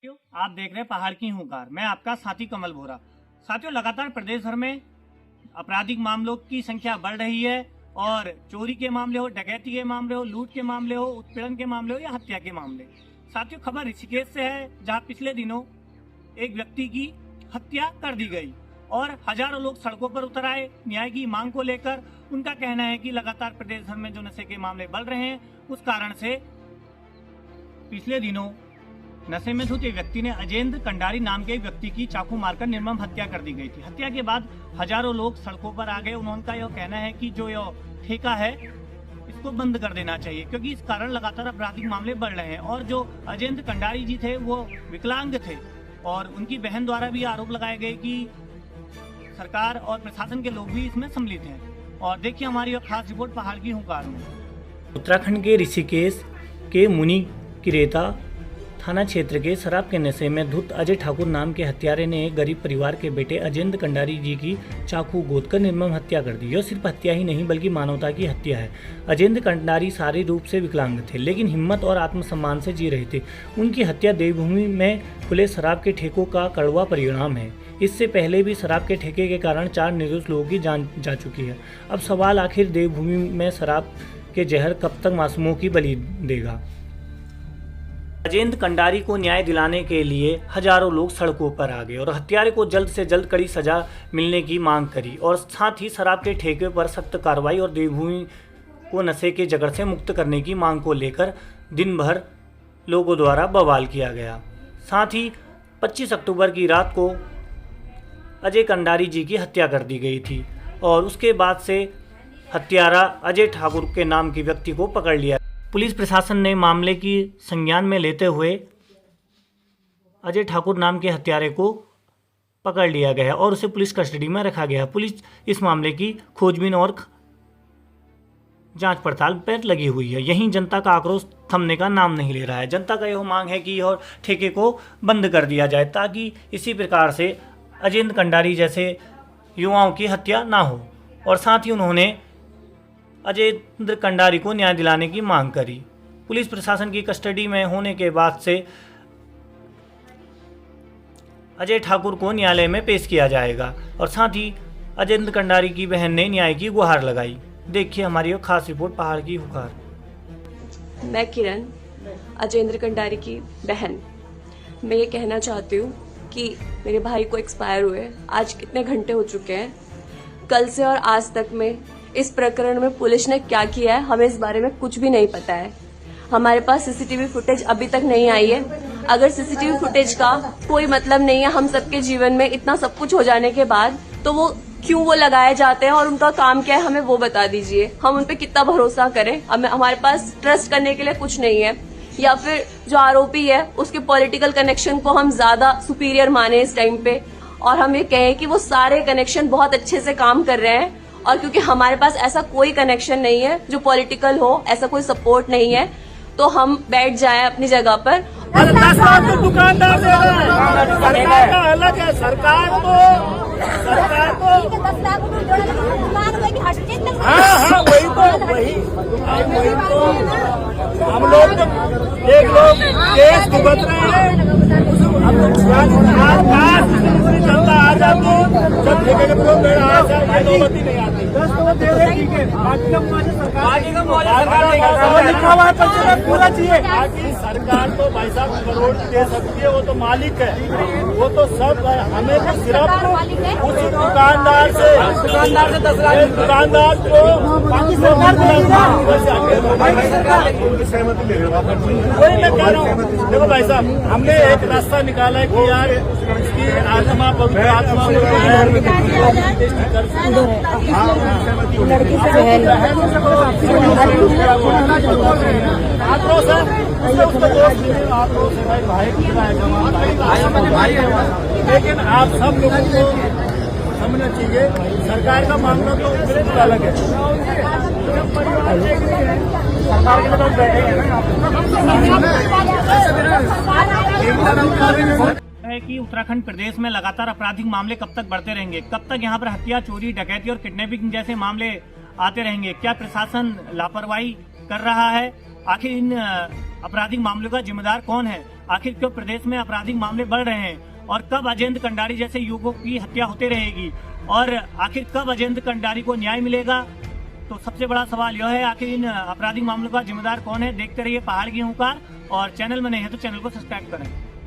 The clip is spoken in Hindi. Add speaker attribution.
Speaker 1: आप देख रहे हैं पहाड़ की हुंकार। मैं आपका साथी कमल बोरा। साथियों, लगातार प्रदेश भर में आपराधिक मामलों की संख्या बढ़ रही है और चोरी के मामले हो, डकैती के मामले हो, लूट के मामले हो, उत्पीड़न के मामले हो या हत्या के मामले। साथियों, खबर ऋषिकेश से है, जहां पिछले दिनों एक व्यक्ति की हत्या कर दी गई और हजारों लोग सड़कों पर उतर आए न्याय की मांग को लेकर। उनका कहना है कि लगातार प्रदेश भर में जो नशे के मामले बढ़ रहे हैं, उस कारण से पिछले दिनों नशे में धुत एक व्यक्ति ने अजेंद्र कंडारी नाम के एक व्यक्ति की चाकू मारकर निर्मम हत्या कर दी गई थी। हत्या के बाद हजारों लोग सड़कों पर आ गए। उनका यह कहना है कि जो यह ठेका है, इसको बंद कर देना चाहिए, क्योंकि इस कारण लगातार आपराधिक मामले बढ़ रहे हैं। और जो अजेंद्र कंडारी जी थे, वो विकलांग थे और उनकी बहन द्वारा भी आरोप लगाए गए कि सरकार और प्रशासन के लोग भी इसमें सम्मिलित हैं। और देखिए हमारी यह खास रिपोर्ट पहाड़ की हुंकार में।
Speaker 2: उत्तराखंड के ऋषिकेश के मुनि किरेता थाना क्षेत्र के शराब के नशे में धुत अजय ठाकुर नाम के हत्यारे ने एक गरीब परिवार के बेटे अजेंद्र कंडारी जी की चाकू गोदकर निर्मम हत्या कर दी। यह सिर्फ हत्या ही नहीं बल्कि मानवता की हत्या है। अजेंद्र कंडारी शारीरिक रूप से विकलांग थे, लेकिन हिम्मत और आत्मसम्मान से जी रहे थे। उनकी हत्या देवभूमि में खुले शराब के ठेकों का कड़वा परिणाम है। इससे पहले भी शराब के ठेके के कारण 4 निर्दोष लोगों की जान जा चुकी है। अब सवाल आखिर देवभूमि में शराब के जहर कब तक मासूमों की बलि देगा। अजेंद्र कंडारी को न्याय दिलाने के लिए हजारों लोग सड़कों पर आ गए और हत्यारे को जल्द से जल्द कड़ी सजा मिलने की मांग करी और साथ ही शराब के ठेके पर सख्त कार्रवाई और देवभूमि को नशे के जगड़ से मुक्त करने की मांग को लेकर दिन भर लोगों द्वारा बवाल किया गया। साथ ही 25 अक्टूबर की रात को अजय कंडारी जी की हत्या कर दी गई थी और उसके बाद से हत्यारा अजय ठाकुर के नाम के व्यक्ति को पकड़ लिया। पुलिस प्रशासन ने मामले की संज्ञान में लेते हुए अजय ठाकुर नाम के हत्यारे को पकड़ लिया गया और उसे पुलिस कस्टडी में रखा गया। पुलिस इस मामले की खोजबीन और जांच पड़ताल पर लगी हुई है। यहीं जनता का आक्रोश थमने का नाम नहीं ले रहा है। जनता का यह मांग है कि यह ठेके को बंद कर दिया जाए, ताकि इसी प्रकार से अजेंद्र कंडारी जैसे युवाओं की हत्या ना हो। और साथ ही उन्होंने अजेंद्र कंडारी को न्याय दिलाने की मांग करी। पुलिस प्रशासन की कस्टडी में होने के बाद से अजय ठाकुर को न्यायालय में पेश किया जाएगा और साथ ही अजेंद्र कंडारी की बहन ने न्याय की गुहार लगाई। देखिए हमारी एक खास रिपोर्ट पहाड़ की हुंकार।
Speaker 3: मैं किरण, अजेंद्र कंडारी की बहन। मैं ये कहना चाहती हूँ कि मेरे भाई को एक्सपायर हुए आज कितने घंटे हो चुके हैं। कल से और आज तक में इस प्रकरण में पुलिस ने क्या किया है, हमें इस बारे में कुछ भी नहीं पता है। हमारे पास सीसीटीवी फुटेज अभी तक नहीं आई है। अगर सीसीटीवी फुटेज का कोई मतलब नहीं है हम सबके जीवन में, इतना सब कुछ हो जाने के बाद, तो वो क्यों वो लगाए जाते हैं और उनका काम क्या है, हमें वो बता दीजिए। हम उन पे कितना भरोसा करें। हमारे पास ट्रस्ट करने के लिए कुछ नहीं है। या फिर जो आरोपी है उसके पॉलिटिकल कनेक्शन को हम ज्यादा सुपीरियर माने इस टाइम पे, और हम ये कहें कि वो सारे कनेक्शन बहुत अच्छे से काम कर रहे हैं। और क्योंकि हमारे पास ऐसा कोई कनेक्शन नहीं है जो पॉलिटिकल हो, ऐसा कोई सपोर्ट नहीं है, तो हम बैठ जाएं अपनी जगह पर।
Speaker 1: 10 लाख तो दुकानदार दे रहा है, सरकार का अलग है। सरकार को हाँ वही तो हम लोग एक लोग केस भुगत रहे हैं। पूरी जनता आ जाती जब ठेके के विरोध में नौबती नहीं आती। पूरा चाहिए। सरकार तो भाई साहब करोड़ दे सकती है, वो तो मालिक है, वो तो सब हमें तो सिर्फ उस दुकानदार से 10 लाख दुकानदार को वही मैं कह रहा हूँ। देखो भाई साहब, हमने एक रास्ता निकाला है कि यार इसकी आत्मा पवित्र आत्मा आक्रोश है, लेकिन आप सब लोगों को समझना चाहिए सरकार का मामला तो बिल्कुल अलग है। सरकार के लोग बैठेंगे है कि उत्तराखंड प्रदेश में लगातार आपराधिक मामले कब तक बढ़ते रहेंगे, कब तक यहाँ पर हत्या, चोरी, डकैती और किडनैपिंग जैसे मामले आते रहेंगे। क्या प्रशासन लापरवाही कर रहा है? आखिर इन आपराधिक मामलों का जिम्मेदार कौन है? आखिर क्यों प्रदेश में आपराधिक मामले बढ़ रहे हैं? और कब अजेंद्र कंडारी जैसे युवकों की हत्या होती रहेगी? और आखिर कब अजेंद्र कंडारी को न्याय मिलेगा? तो सबसे बड़ा सवाल यह है, आखिर इन आपराधिक मामलों का जिम्मेदार कौन है? देखते रहिए पहाड़ की हुंकार, और चैनल में नहीं है तो चैनल को सब्सक्राइब करें।